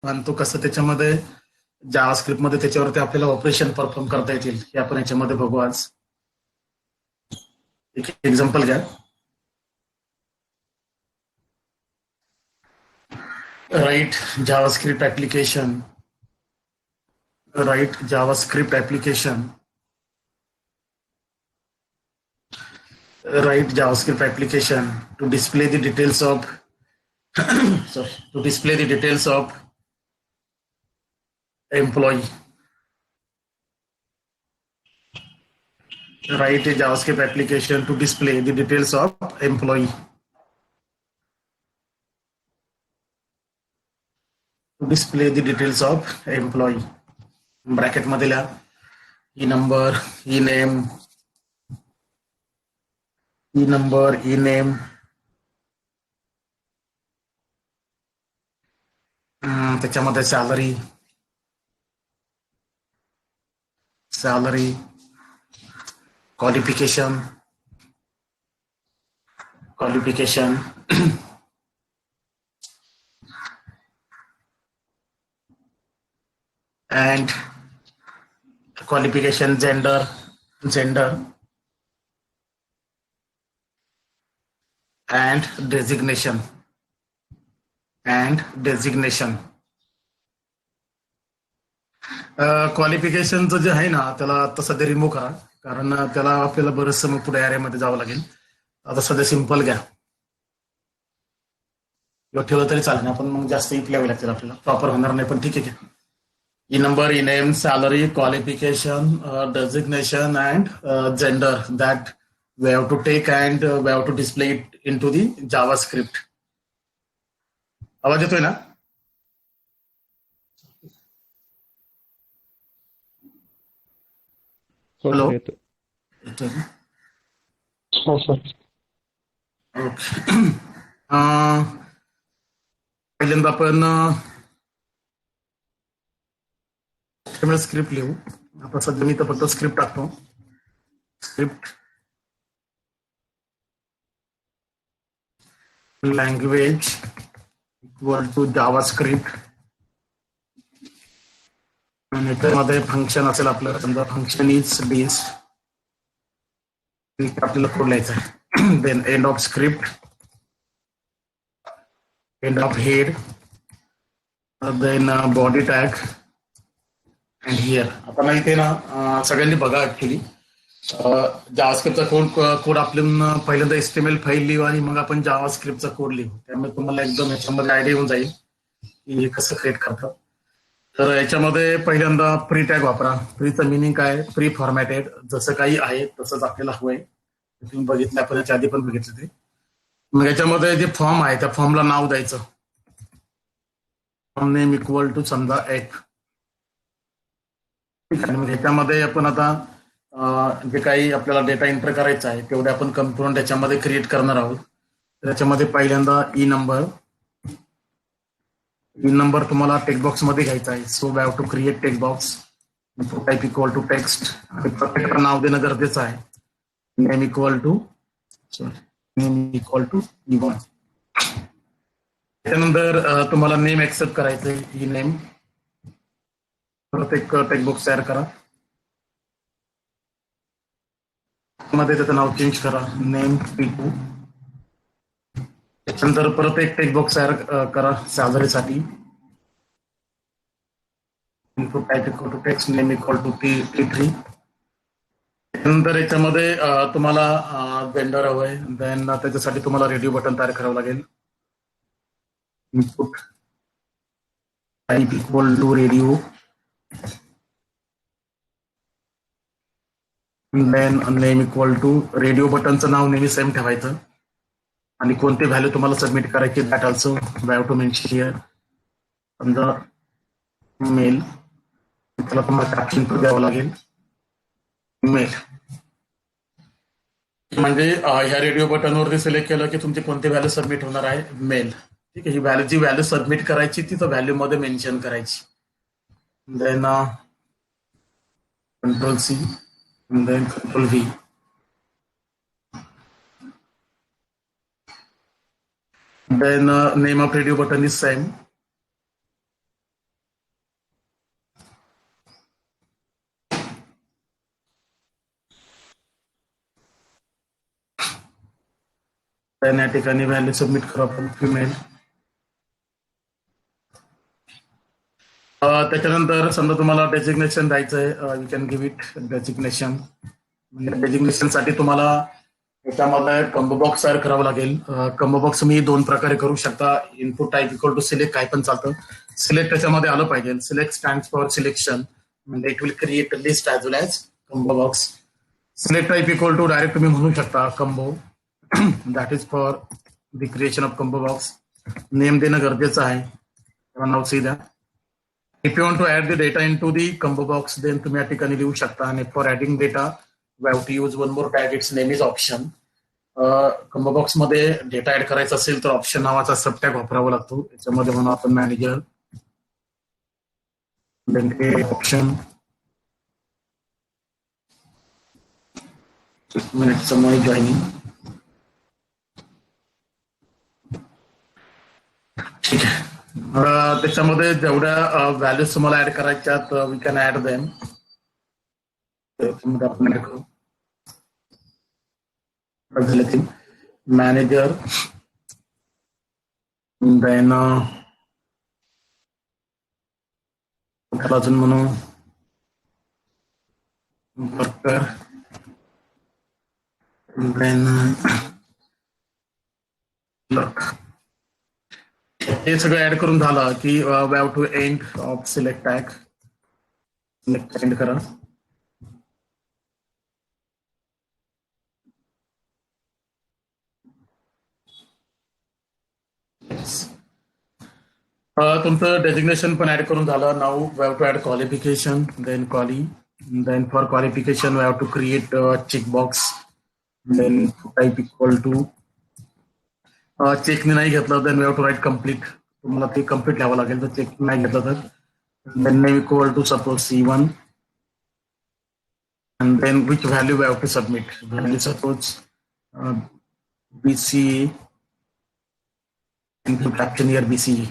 आणि तो कसं त्याच्यामध्ये जावास्क्रिप्ट मध्ये त्याच्यावरती आपल्याला ऑपरेशन परफॉर्म करता येतील हे आपण याच्यामध्ये बघू आज. एक एक्झाम्पल घ्या. Write JavaScript application. Write JavaScript application. Write JavaScript application to display the details of sorry, to display the details of employee. Write a JavaScript application to display the details of employee. To display the details of employee. Bracket मध्ये लिहा e-number, e-name, e-number, e-name, त्याच्यामध्ये salary, qualification, and qualification, gender, and designation. क्वालिफिकेशनचं जे आहे ना त्याला आता सध्या remove करा, कारण त्याला आपल्याला बरंचसं मग पुढे एरियामध्ये जावं लागेल. आता सध्या सिम्पल घ्या किंवा ठेवलं तरी चालेल, आपण मग जास्त लिहावे लागतील आपल्याला, प्रॉपर होणार नाही, पण ठीक आहे. E number, E name, salary, qualification, designation and gender that we have to take and we have to display it into the JavaScript. आवाज येतोय ना? हॅलो, येतोय ना? हो सर. ओके. पहिल्यांदा आपण स्क्रिप्ट लिहू. आता सध्या मी तर फक्त स्क्रिप्ट टाकतो. Script language equal to JavaScript आणि त्यामध्ये फंक्शन असेल आपलं, समजा फंक्शन इज बेस, आपल्याला कोड लिहायचा आहे. Then end of script, end of head, then body tag and here. आता नाही ते ना सगळ्यांनी बघा ऍक्च्युली जावास्क्रिप्टचा कोड आपण पहिल्यांदा HTML फाईल लिहू आणि मग आपण जावास्क्रिप्टचा कोड लिहू, त्यामुळे तुम्हाला एकदम याच्यामध्ये आयडिया येऊन जाईल की कसं क्रिएट करतात. तर याच्यामध्ये पहिल्यांदा प्री टॅग वापरा. प्रीचं मिनिंग काय? प्री फॉर्मॅटेड, जसं काही आहे तसंच आपल्याला हवंय. तुम्ही बघितलं, आपण याच्या आधी पण बघितलं ते. मग याच्यामध्ये जे फॉर्म आहे त्या फॉर्मला नाव द्यायचं. फॉर्म नेम इक्वल टू समजा एक. मग ह्याच्यामध्ये आपण आता जे काही आपल्याला डेटा एंटर करायचा आहे तेवढे आपण कंपोनंट याच्यामध्ये क्रिएट करणार आहोत. त्याच्यामध्ये पहिल्यांदा ई नंबर तुम्हाला टेक्स्ट बॉक्स मध्ये घ्यायचा आहे. So we have to create text box. Type equal to text आणि प्रत्येकाला नाव देणं गरजेचं आहे. Name equal to E1. त्यानंतर तुम्हाला नेम ऍक्सेप्ट करायचंय, ई नेम. परत एक टेक्स्ट बॉक्स तयार करा, मध्ये त्याचं नाव चेंज करा, नेम P2. त्याच्यानंतर परत एक टेक्स्ट बॉक्स तयार करा सॅलरीसाठी. Input type equal to text, name equal to T3. त्यानंतर याच्यामध्ये तुम्हाला जेंडर हवंय, देन त्याच्यासाठी तुम्हाला रेडिओ बटन तयार करावं लागेल. Input type equal to radio, then name equal to radio. बटनचं नाव नेहमी सेम ठेवायचं आणि कोणती व्हॅल्यू तुम्हाला सबमिट करायची that also we have to mention here. समजा मेल, त्याला तुम्हाला कॅप्शन द्यावं लागेल मेल. म्हणजे ह्या रेडिओ बटनवरती सिलेक्ट केलं की तुमची कोणती व्हॅल्यू सबमिट होणार आहे, मेल. ठीक आहे. ही जी व्हॅल्यू सबमिट करायची ती तर व्हॅल्यू मध्ये मेन्शन करायची. Then Control-C, and then Control-V. Then name of radio button is same. या ठिकाणी व्हॅल्यू सबमिट करू आपण फिमेल. त्याच्यानंतर समजा तुम्हाला डेजिग्नेशन द्यायचंय, you can give it designation. म्हणजे डेजिग्नेशन साठी तुम्हाला त्याच्यामध्ये कंबो बॉक्स तयार करावा लागेल. कंबो बॉक्स मी 2 प्रकारे करू शकता. Input type equal to select काय पण चालतं. सिलेक्ट त्याच्यामध्ये आलं पाहिजे. सिलेक्ट स्टँड फॉर सिलेक्शन, म्हणजे it will create list as well as combo box. Select type equal to direct तुम्ही म्हणू शकता combo, that is for the creation of combo box. Name देणं गरजेचं आहे. नाव सी द्या. If you want to add the data in to the combo box, then तुम्ही या ठिकाणी लिहू शकता. आणि for adding data we have to use one more tag, its name is option. Combo box मध्ये डेटा ऍड करायचा असेल तर ऑप्शन नावाचा सब टॅग वापरावा लागतो. याच्यामध्ये म्हणून आपण मॅनेजर ऑप्शन मिनिट जॉईनिंग. ठीक आहे. त्याच्यामध्ये जेवढ्या व्हॅल्यूज तुम्हाला ऍड करायच्यात, वी कॅन ऍड देम. आपण ऍड करू मॅनेजर, देन अजून म्हणू वर्कर, देन हे सगळं ऍड करून झालं की we have to end of select tag. Select end करा. तुमचं डेजिग्नेशन पण ऍड करून झालं. Now we have to add qualification, then then for qualification we have to create checkbox, then type equal to चेकने नाही घेतलं then we have to write complete. तुम्हाला ते कम्प्लीट लिहावं लागेल. तर चेक नाही घेतलं तर then name equal to suppose C1, and then which value we have to submit. Value suppose BCE, and to caption here BCE.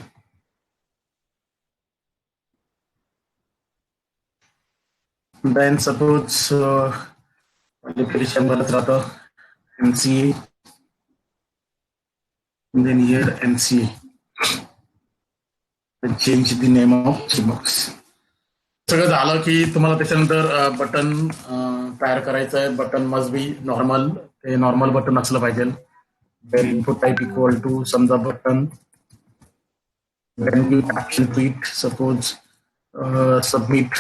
Then suppose qualification बरत राहतं MCA, and then here MCA. Then change the name of checkbox. सगळं झालं की तुम्हाला त्याच्यानंतर button तयार करायचं आहे. बटन मस्ट बी नॉर्मल, ते नॉर्मल बटन असलं पाहिजे. Then input type equal to समजा button, then give caption to it suppose submit.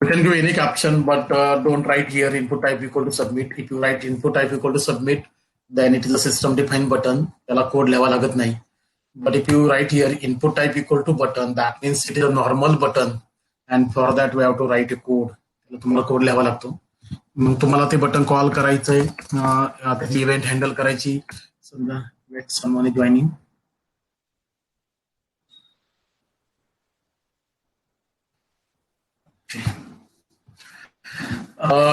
You can give any caption, but don't write here input type equal to submit. If you write input type equal to submit, then it is a system defined button. त्याला code लिहावा लागत नाही. But if you write here input type equal to button, that means it is a normal button. And for that we have to write a code. तुम्हाला code लिहावा लागतो. मग तुम्हाला ते बटन कॉल करायचंय, त्याची इव्हेंट हँडल करायची. समजा वेट समवन इज जॉईनिंग.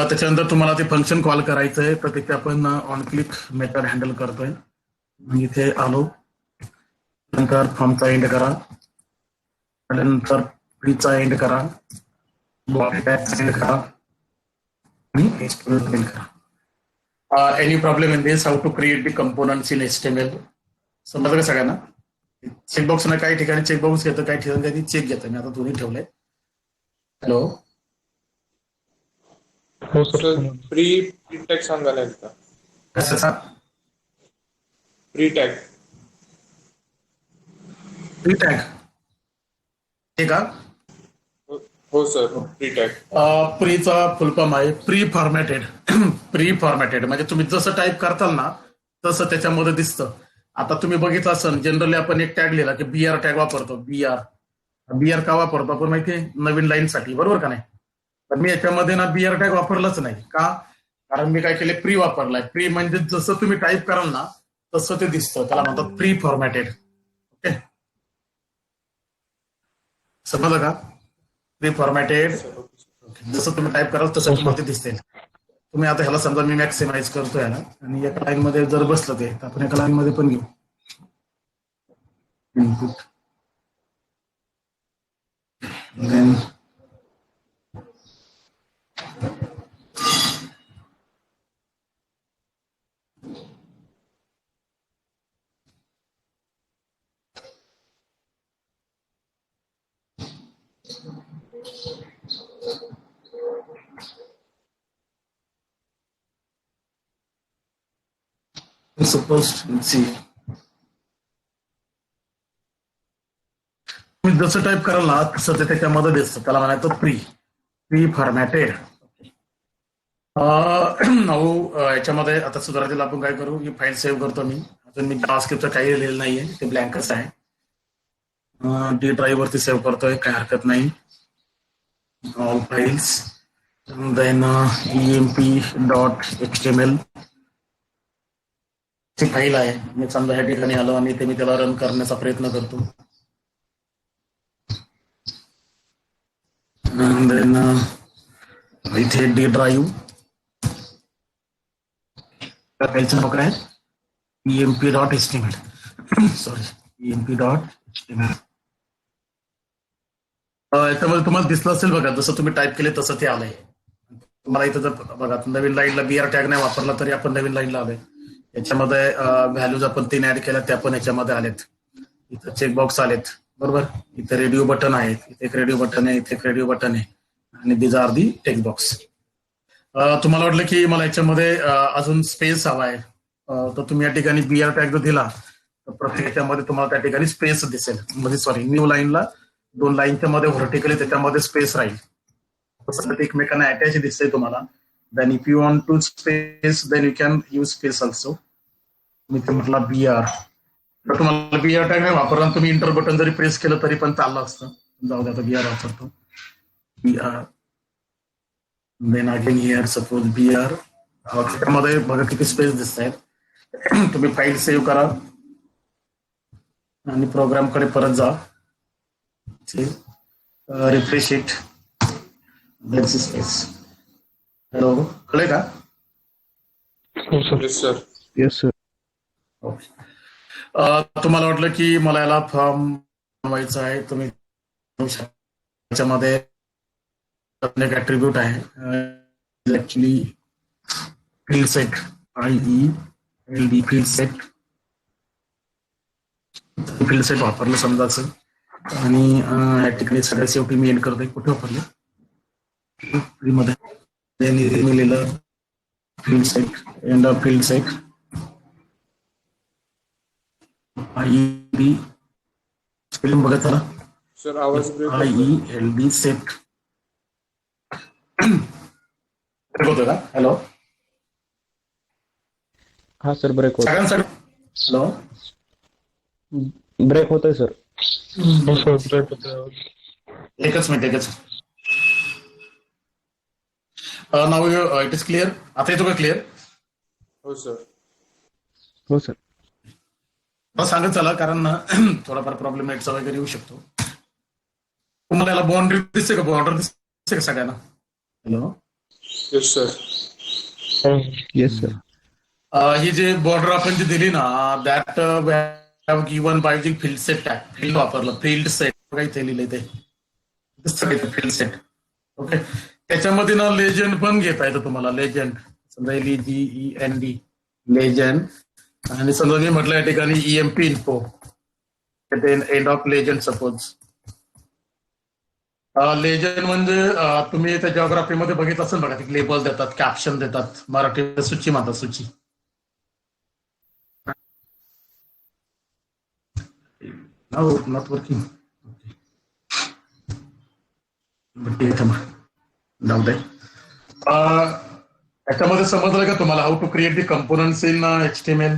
त्याच्यानंतर तुम्हाला ते फंक्शन कॉल करायचंय. तर तिथे आपण ऑन क्लिक मेथड हँडल करतोय. इथे आलो, नंतर फॉर्मचा एंड करा, त्यानंतर प्रीचा एंड करा, एंड करा आणि एंड करा. Any problem in this, how to create the components in HTML. समजलं का सगळ्यांना? चेकबॉक्स ना काही ठिकाणी चेकबॉक्स घेतं, काही ठिकाणी चेक घेतं. मी आता दोन्ही ठेवलंय. हॅलो, हो सर. प्री टॅग सांगायला एकदा. कशाचा प्री टॅग? प्री टॅग हे का? हो सर, प्री टॅग. प्रीचा फुल फॉर्म आहे प्री फॉर्मॅटेड. प्री फॉर्मॅटेड म्हणजे तुम्ही जसं टाईप करताल ना तसं त्याच्यामध्ये दिसतं. आता तुम्ही बघितलं असेल, जनरली आपण एक टॅग लिहिला की BR टॅग वापरतो. BR का वापरतो आपण माहितीये? नवीन लाईन साठी, बरोबर का नाही? पण मी याच्यामध्ये ना BR टॅग वापरलाच नाही. का? कारण मी काय केले, प्री वापरलाय. प्री म्हणजे जसं तुम्ही टाईप कराल ना तसं ते दिसतं. त्याला म्हणतात प्री फॉर्मॅटेड. ओके, समजलं का? प्री फॉर्मॅटेड जसं तुम्ही टाईप कराल तसं तुम्हाला दिसते. तुम्ही आता ह्याला समजा मी मॅक्सिमाइज करतोय ना, आणि एका लाईन मध्ये जर बसलं ते, तर आपण एका लाईन मध्ये पण घेऊ input, then Suppose, let's see. तुम्ही जसं टाईप कराल ना तसं ते त्याच्यामध्ये दिसतं, त्याला म्हणायचं प्री फॉर्मॅटेड. याच्यामध्ये आता सुधारतील आपण काय करू, ही फाईल सेव्ह करतो मी. अजून मी जावास्क्रिप्टचं काही लिहिलेलं नाहीये, ते ब्लँकच आहे. डी ड्राईव्ह वरती सेव्ह करतोय, काही हरकत नाही. ऑल फाईल्स, देन emp.html ची फाईल आहे. मी समजा ह्या ठिकाणी आलो आणि ते मी त्याला रन करण्याचा प्रयत्न करतो. देन इथे डी ड्राईव्ह, फाईलचं नाव काय, emp.html. Sorry, emp.html. याच्यामध्ये तुम्हाला दिसलं असेल बघा, जसं तुम्ही टाईप केले तसं ते आलंय. तुम्हाला इथं जर बघा नवीन लाईनला बीआर टॅग नाही वापरला तरी आपण नवीन लाईनला आलोय. याच्यामध्ये व्हॅल्यूज आपण 3 ऍड केल्या, त्या पण याच्यामध्ये आलेत. इथं चेकबॉक्स आलेत, बरोबर. इथे रेडिओ बटन आहेत, इथे एक रेडिओ बटन आहे, इथे एक रेडिओ बटन आहे, आणि these are the text box. तुम्हाला वाटलं की मला याच्यामध्ये अजून स्पेस हवा आहे, तर तुम्ही या ठिकाणी बीआर टॅग जर दिला तर प्रत्येक याच्यामध्ये तुम्हाला त्या ठिकाणी स्पेस दिसेल. म्हणजे सॉरी, न्यू लाईनला 2 लाईनच्या मध्ये व्हर्टिकली त्याच्यामध्ये स्पेस राहील. तसं ते एकमेकांना अटॅच दिसतंय तुम्हाला. Then if you want to space, then you can use space also. मी ते म्हटलं बीआर, तर तुम्हाला बीआर टॅग नाही वापरला, तुम्ही इंटर बटन जरी प्रेस केलं तरी पण चाललं असतं. जाऊ द्या, आता बीआर वापरतो. BR, then again here suppose BR. त्याच्यामध्ये बघा किती स्पेस दिसत आहेत. तुम्ही फाईल सेव्ह करा आणि प्रोग्रामकडे परत जा. Refresh it, that's space. Hello, कळले का? Yes sir. Yes sir. Okay. तुम्हाला वाटलं की मला याला फॉर्म बनवायचा आहे, तुम्ही त्याच्यामध्ये एक ऍट्रिब्यूट आहे actually field set, IELD field set. Field set वापरलं समजायचं. आणि या ठिकाणी सगळ्यात शेवटी मी एंड करतोय. कुठे वापरले मध्ये मी लिहिलं field set, end of field set IELD spelling बघा त्याला. सर आवाज ब्रेक IELD सेट होतं का? हॅलो, हा सर, ब्रेक होत. सगळ्यांसाठी हॅलो, ब्रेक होतोय सर. एकच minute. Now it is clear. आता येतो का क्लिअर? हो सर. हो सर. सांगत चला, कारण ना थोडाफार प्रॉब्लेम नेटचा वगैरे येऊ शकतो. तुम्हाला याला बाउंड्री दिसते का, बॉर्डर दिसते का सगळ्यांना? Hello, yes sir. Yes sir. ही जे बॉर्डर आपण जी दिली ना, that have given by the field set tag. Field वापरलं, फील्ड सेट काही ते लिहिलंय, ते दिसतं का फील्ड सेट? ओके. त्याच्यामध्ये ना लेजंड पण घेता येतं तुम्हाला. लेजंड, समजा LEGEND लेजंड. आणि समजा मी म्हटलं या ठिकाणी EMP info, end of legend suppose. Legend म्हणजे तुम्ही त्या जिओग्राफीमध्ये बघितलं असेल बघा, ते लेबल देतात, कॅप्शन देतात. मराठी सूची म्हणतात, सूची. Not working. जाऊ दे. याच्यामध्ये समजलं का तुम्हाला how to create the components in HTML?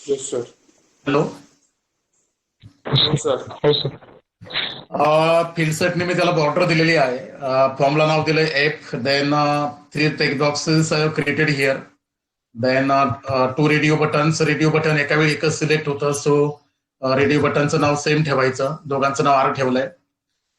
Yes sir. Hello, हो सर. हो सर. फील्ड सेटने मी त्याला बॉर्डर दिलेली आहे. फॉर्मला नाव दिलंय F. Then 3 text boxes created here. Then 2 radio buttons. Radio button एका वेळी एकच सिलेक्ट होतं, सो रेडिओ बटनचं नाव सेम ठेवायचं. दोघांचं नाव R ठेवलंय.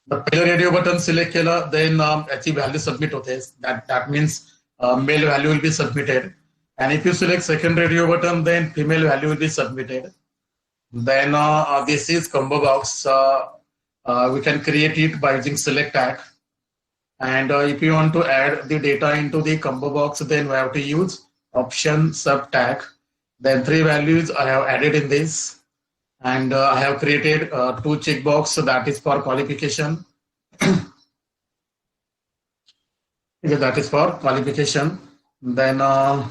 तर पहिलं रेडिओ बटन सिलेक्ट केलं, देन याची व्हॅल्यू सबमिट होते. That means male value will be submitted. And if you select second radio button, then female value will be submitted. Then this is combo box. We can create it by using select tag. And if you want to add the data into the combo box, then we have to use option sub tag. Then 3 values I have added in this. and I have created two checkbox, so that is for qualification. Okay, that is for qualification. Then uh,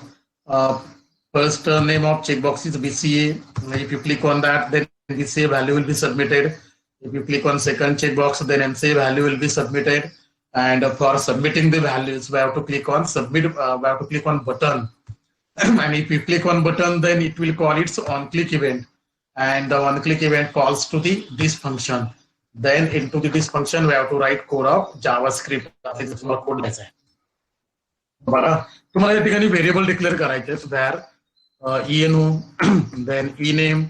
first name of checkbox is BCA. If you click on that, then BCA value will be submitted. If you click on second checkbox, then MCA value will be submitted. And for submitting the values, we have to click on submit. We have to click on button. And if you click on button, then it will call its on-click event. And the on-click event calls to this function. Then into this function, we have to write code of JavaScript. Code लिहायचा आहे. बघा, तुम्हाला या ठिकाणी variable declare करायचे where ENO, then ename,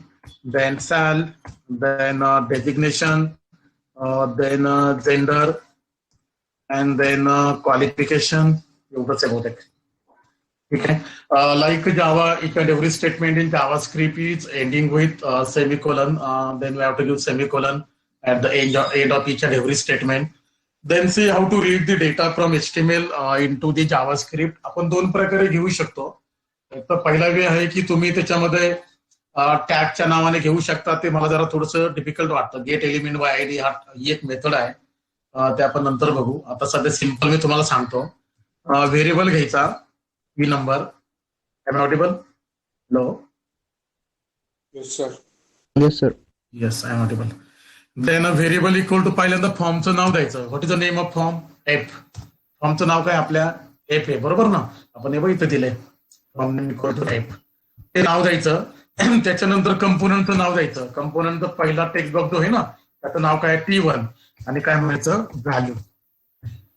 then sal, then designation, then gender, and then qualification. एवढंच आहे बहुतेक. ठीक आहे. Like Java, each and every statement in JavaScript is ending with semicolon. Then we have to use semicolon at the end of each and every statement. Then see how to read the data from HTML into the JavaScript. आपण दोन प्रकारे घेऊ शकतो. तर पहिला वे आहे की तुम्ही त्याच्यामध्ये टॅगच्या नावाने घेऊ शकता. ते मला जरा थोडंसं डिफिकल्ट वाटतं. गेट एलिमेंट बाय आयडी ही एक मेथड आहे. ते आपण नंतर बघू. आता सध्या सिंपल मी तुम्हाला सांगतो. व्हेरिएबल घ्यायचा की number. Am I audible? No. Yes, sir. Yes, sir. Yes, I am audible. Then a variable equal to पहिल्यांदा फॉर्मचं नाव द्यायचं. What is the name of form? F. फॉर्मचं नाव काय आपल्या? एफ आहे, बरोबर ना? आपण हे इथं दिलंय. Form name equal to F. ते नाव द्यायचं. त्याच्यानंतर कंपोनंटचं नाव द्यायचं. कंपोनंटचा पहिला टेक्स्ट बॉक्स जो आहे ना, त्याचं नाव काय? T1. आणि काय म्हणायचं? व्हॅल्यू.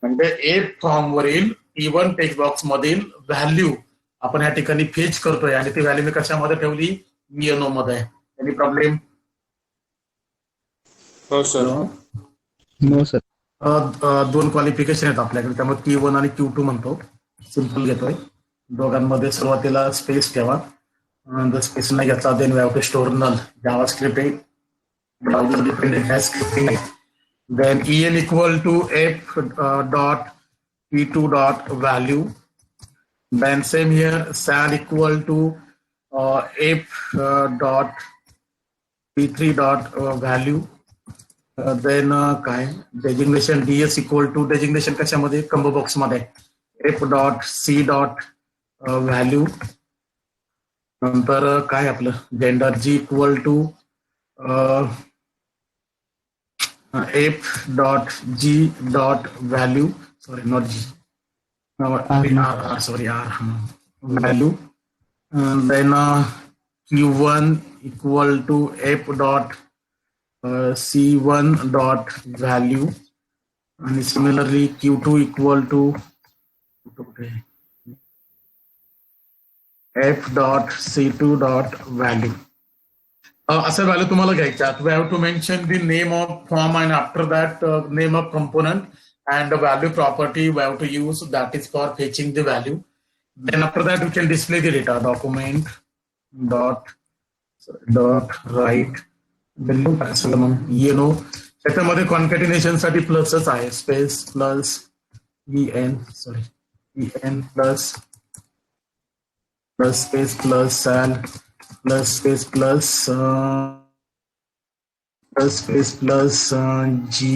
म्हणजे एफ फॉर्म वरील T1 टेक्स्ट बॉक्स मधील व्हॅल्यू आपण या ठिकाणी फेच करतोय. आणि ती व्हॅल्यू मी कशामध्ये ठेवली? ENO मध्ये. Any problem? No, sir. No, sir. दोन क्वालिफिकेशन आहेत आपल्याकडे, त्यामुळे Q1 आणि Q2 म्हणतो. सिंपल घेतोय. दोघांमध्ये सुरुवातीला स्पेस ठेवा. जर स्पेस नाही घेतला, then we have to store null. JavaScript आहे, ब्राउझर डिपेंडेंट आहे, स्क्रिप्टिंग आहे. Then en equal to f dot p2 dot value. Then same here, sal equal to f dot p3 dot value. Then काय designation ds equal to designation कशामध्ये? Combo box मध्ये f dot c dot value. नंतर काय आपलं gender g equal to f dot g dot value. Sorry, not g. Sorry, r value. And then q1 equal to f dot c1 dot value. And similarly q2 equal to f dot c2 dot value. असं value तुम्हाला घ्यायच्यात. We have to mention the name of form and after that name of component and value property we have to use. That is for fetching the value. Then after that we can display the data. Document dot write value असेल मग ENO. त्याच्यामध्ये concatenation साठी प्लसच आहे. Space plus EN plus space plus sal plus space plus space plus g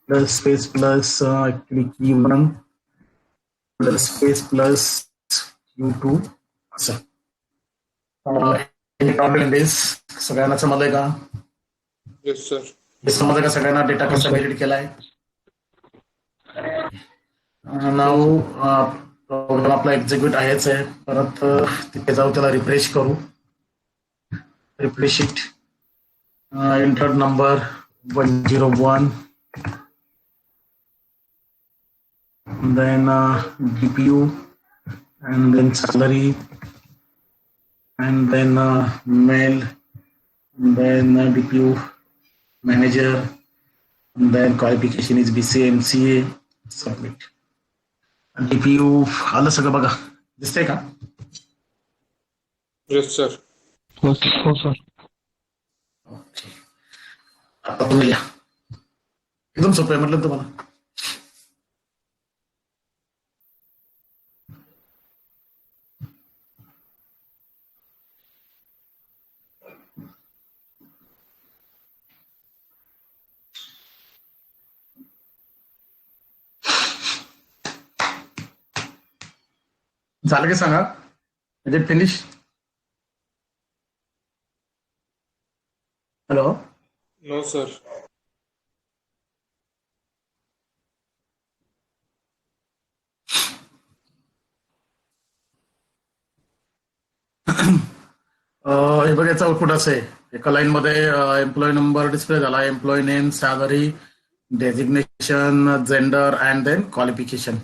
plus space plus actually q1 plus space plus q2 असं. any problem in this? सगळ्यांना समजलंय का? Yes, sir. हे समजलं का सगळ्यांना? डेटा कसा क्रिएट केलाय? नाव प्रोग्राम आपला एक्झिक्यूट आहेच आहे. परत तिथे जाऊ, त्याला रिफ्रेश करू. Refresh it. Entered number 101. And then GPU, and then salary, and then mail, and then DPU manager, and then qualification is BCA MCA. Submit. DPU आलं सगळं बघा. दिसतंय का? Yes, sir. हो सर. ओके. आता तुम्ही लिहा. एकदम सोपं आहे म्हटलं तुम्हाला. झालं की सांगा. म्हणजे फिनिश. हॅलो. No, sir. हे बघ, याचं आउटपुट असं आहे. एका लाईन मध्ये एम्प्लॉई नंबर डिस्प्ले झाला, employee name, salary, designation, gender and then qualification.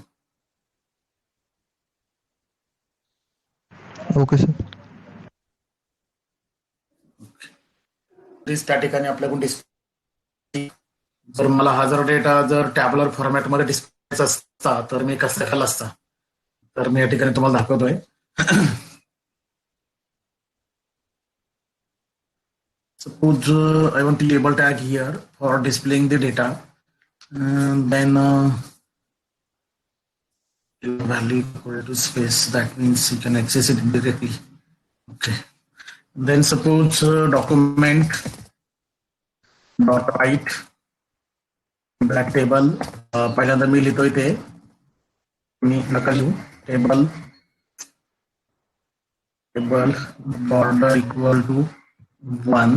Okay sir. त्या ठिकाणी आपल्याकडून डिस्प्ले. जर मला हा जर डेटा जर टॅबलर फॉर्मॅटमध्ये डिस्प्ले असता तर मी कसं केला असता, तर मी या ठिकाणी तुम्हाला दाखवतोय. Suppose I want to label tag here for displaying the data, and then value equal to space. That means you can access it directly. Okay. Then suppose document dot write black table. पहिल्यांदा मी लिहितोय ते, मी नका लिहू. Table border equal to 1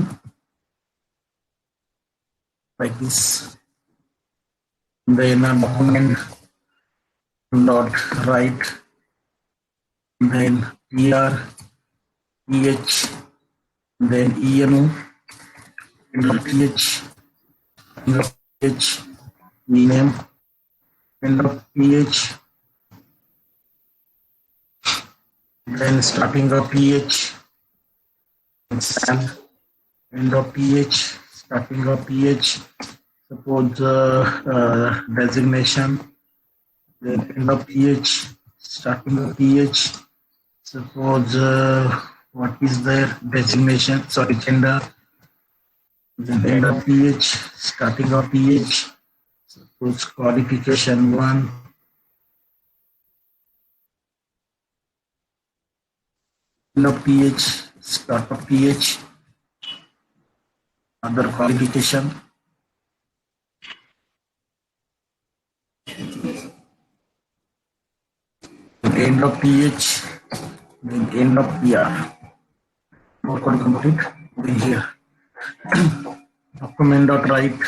like this. Then document dot write, then PR ph, then enu dot ph, name dot ph, then starting of ph, end of ph, starting of ph. Suppose designation, then end of ph, starting of ph. Suppose what is their designation, sorry, gender, then end of ph, starting of ph. Suppose qualification 1, end of ph, start of ph, other qualification. End of ph, then end of PR. More complete. Then here document dot write.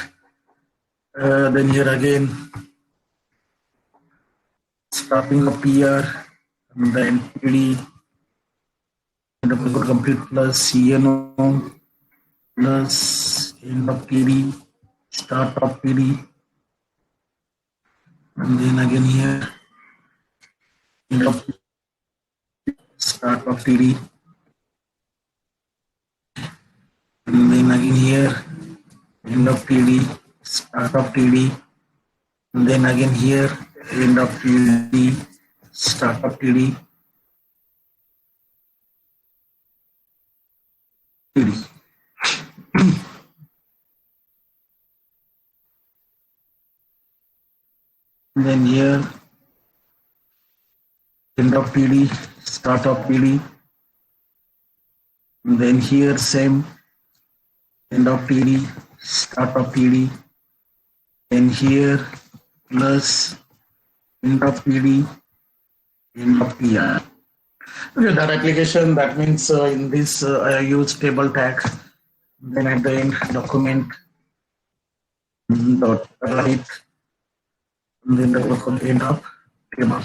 Then here again starting of PR, and then PD. End of complete plus CNO plus end of PD, start of PD, and then again here end of start of PD, and then again here end of PD, start of PD, and then again here end of PD, start of PD, PD. And then here end of PD, start of PD, and then here same end of PD, start of PD, and here plus end of PD, end of PR. Okay, that application, that means in this I use table tag. Then at the end document dot write, and then the end of table.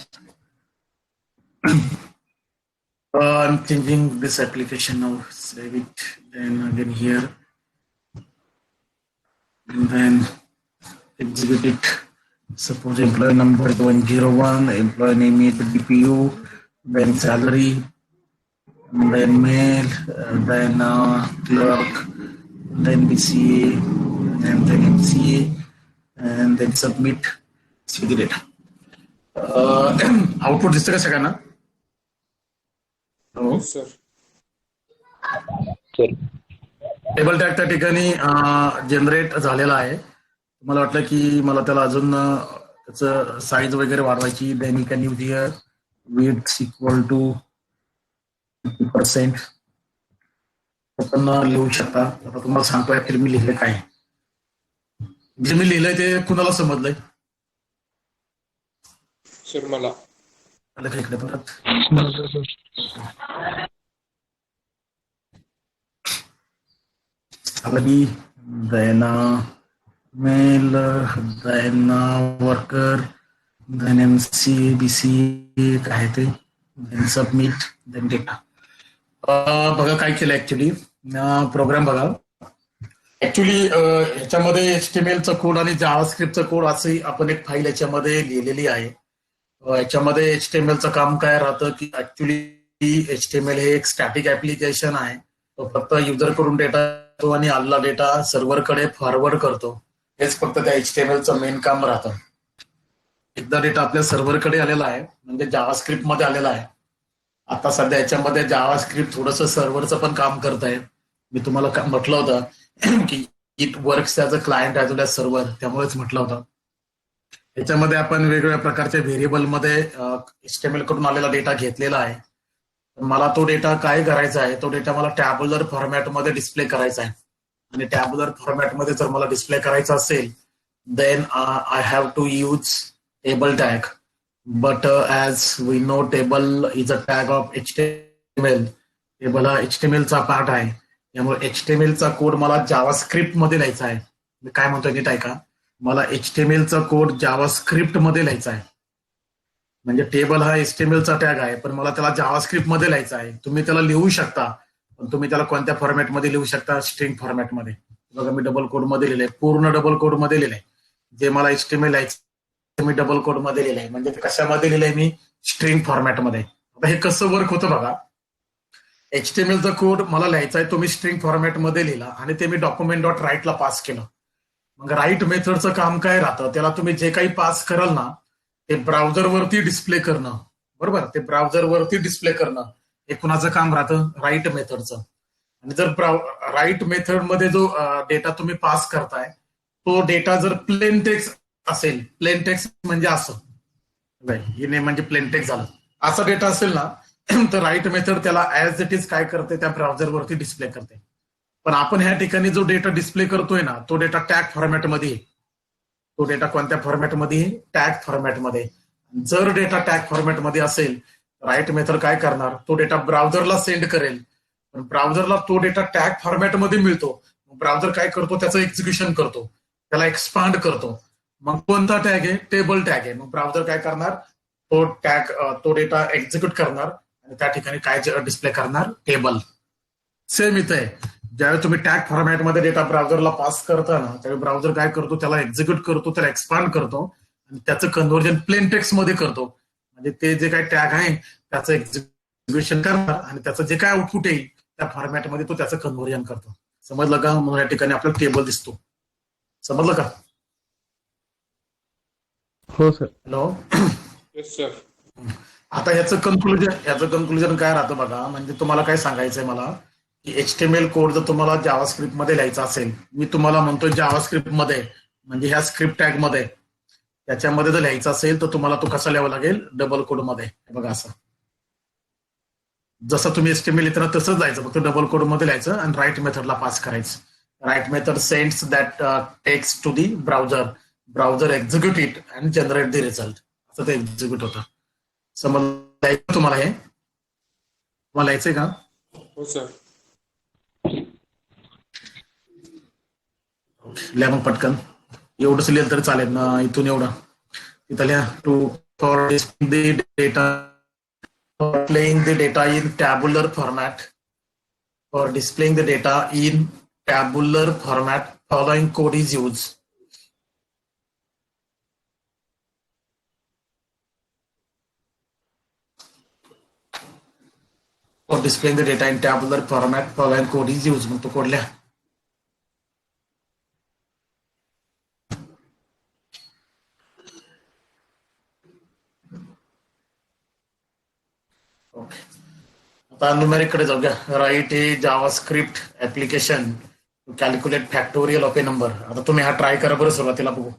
I'm changing this application now. Save it. Then again here, and then execute it. Suppose employee number is 101, employee name is DPU, then salary, and then mail, then clerk, then BCA, and then MCA, and then submit. See the data. Output दिसतं का सगळ्यांना? हो. Yes, sir. Table tag त्या ठिकाणी generate झालेला आहे. मला वाटलं की मला त्याला अजून त्याचं साईज वगैरे वाढवायची. Then you can use here width equal to 50%. आपण लिहू शकता. आता तुम्हाला सांगतोय की मी लिहिलं काय. जे मी लिहिलंय ते कुणाला समजलंय? Sir, मला. आलं का इकडे परत? नमस्कार सर. आलं की दयना मेल, दयना वर्कर, देन एमसी बीसी काय ते, देन सबमिट, देन डेटा. बघा काय केलं ऍक्च्युली प्रोग्राम बघा. ऍक्च्युली ह्याच्यामध्ये HTML चा कोड आणि जावास्क्रिप्टचा कोड असे आपण एक फाईल याच्यामध्ये लिहिलेली आहे. याच्यामध्ये HTML चं काम काय राहतं की ऍक्च्युली HTML हे एक स्टॅटिक ऍप्लिकेशन आहे. तो फक्त युजर कडून डेटा येतो आणि आलेला डेटा सर्व्हरकडे फॉरवर्ड करतो. हेच फक्त त्या HTML चं मेन काम राहतं. एकदा डेटा आपल्या सर्व्हरकडे आलेला आहे म्हणजे जावास्क्रिप्ट मध्ये आलेला आहे. आता सध्या याच्यामध्ये जावास्क्रिप्ट थोडंसं सर्व्हरचं पण काम करत आहे. मी तुम्हाला म्हटलं होतं की it works as a client as well as server, त्यामुळेच म्हटलं होतं. याच्यामध्ये आपण वेगवेगळ्या प्रकारच्या व्हेरिएबलमध्ये HTML कडून आलेला डेटा घेतलेला आहे. मला तो डेटा काय करायचा आहे, तो डेटा मला टॅब्युलर फॉर्मॅटमध्ये डिस्प्ले करायचा आहे. आणि टॅब्युलर फॉर्मॅटमध्ये जर मला डिस्प्ले करायचा असेल then I have to use table tag. But as we know, table is a tag of HTML. Table हा HTML चा पार्ट आहे. त्यामुळे HTML चा कोड मला जावास्क्रिप्ट मध्ये लिहायचा आहे. मी काय म्हणतोय नीट आहे का, मला HTML चा कोड जावास्क्रिप्ट मध्ये लिहायचा आहे. म्हणजे टेबल हा HTML चा टॅग आहे पण मला त्याला जावास्क्रिप्ट मध्ये लिहायचा आहे. तुम्ही त्याला लिहू शकता पण तुम्ही त्याला कोणत्या फॉर्मॅटमध्ये लिहू शकता, स्ट्रिंग फॉर्मॅटमध्ये. बघा मी डबल कोड मध्ये लिहिलंय, पूर्ण डबल कोड मध्ये लिहिलंय. जे मला HTML लिहायचं मी डबल कोड मध्ये लिहिलंय. म्हणजे कशामध्ये लिहिलंय मी, स्ट्रिंग फॉर्मॅटमध्ये. आता हे कसं वर्क होतं बघा. HTML चा कोड मला लिहायचा आहे तो मी स्ट्रिंग फॉर्मॅटमध्ये लिहिला आणि ते मी डॉक्युमेंट डॉट राईटला पास केलं. मग राईट मेथडचं काम काय राहतं, त्याला तुम्ही जे काही पास कराल ना ते ब्राउझरवरती डिस्प्ले करणं. बरोबर, ते ब्राउझरवरती डिस्प्ले करणं हे कुणाचं काम राहतं, राईट मेथडचं. आणि जर राईट मेथडमध्ये जो डेटा तुम्ही पास करताय तो डेटा जर प्लेन टेक्स्ट असेल, प्लेन टेक्स्ट म्हणजे असं, हे म्हणजे प्लेन टेक्स्ट झालं, असा डेटा असेल ना तर राईट मेथड त्याला ऍज इट इज काय करते, त्या ब्राउझरवरती डिस्प्ले करते. पण आपण ह्या ठिकाणी जो डेटा डिस्प्ले करतोय ना तो डेटा टॅग फॉर्मॅटमध्ये आहे. तो डेटा कोणत्या फॉर्मॅटमध्ये, टॅग फॉर्मॅटमध्ये. जर डेटा टॅग फॉर्मॅटमध्ये असेल राईट मेथड काय करणार, तो डेटा ब्राउझरला सेंड करेल. पण ब्राउझरला तो डेटा टॅग फॉर्मॅटमध्ये मिळतो. ब्राउझर काय करतो, त्याचं एक्झिक्युशन करतो, त्याला एक्सपांड करतो. मग कोणता टॅग आहे, टेबल टॅग आहे. मग ब्राउझर काय करणार, तो टॅग, तो डेटा एक्झिक्यूट करणार आणि त्या ठिकाणी काय डिस्प्ले करणार, टेबल. सेम इथं आहे. ज्यावेळी तुम्ही टॅग फॉर्मॅटमध्ये डेटा ब्राउझरला पास करता ना त्यावेळी ब्राउझर काय करतो, त्याला एक्झिक्यूट करतो, त्याला एक्सपांड करतो आणि त्याचं कन्व्हर्जन प्लेन टेक्स्ट मध्ये करतो. म्हणजे ते जे काही टॅग आहे त्याचं एक्झिक्युशन करणार आणि त्याचं जे काय आउटपुट येईल त्या फॉर्मॅटमध्ये तो त्याचं कन्व्हर्जन करतो. समजलं का? म्हणून या ठिकाणी आपल्याला टेबल दिसतो. समजलं का? हो सर. हॅलो. Yes sir. आता याचं कन्क्लुजन काय राहतं बघा. म्हणजे तुम्हाला काय सांगायचंय मला की HTML कोड जर तुम्हाला जावास्क्रिप्ट मध्ये लिहायचा असेल, मी तुम्हाला म्हणतो जावास्क्रिप्ट मध्ये म्हणजे ह्या स्क्रिप्ट टॅग मध्ये त्याच्यामध्ये जर लिहायचा असेल तर तुम्हाला तो कसा लिहावा लागेल, डबल कोड मध्ये. बघा असं जसं तुम्ही HTML लिहिताना तसंच जायचं, फक्त डबल कोड मध्ये लिहायचं आणि राईट मेथडला पास करायचं. Write method sends that text to the browser, browser execute it and generate the result. असं ते एक्झिक्यूट होतं. समजलं तुम्हाला? हे तुम्हाला यायचंय का? हो सर. लिहा मग पटकन. एवढंच लिहिलं तरी चालेल ना, इथून एवढं तिथं लिहा. To for the data, for playing the data in tabular format, for displaying the data in tabular format, following code is used. For displaying the data in tabular format, following code is used. मग तो code लिहा. Okay. आता numeric कडे जाऊया. Write a JavaScript application to calculate factorial of a number. आता तुम्ही हा try करा बरं, सुरुवातीला बघू.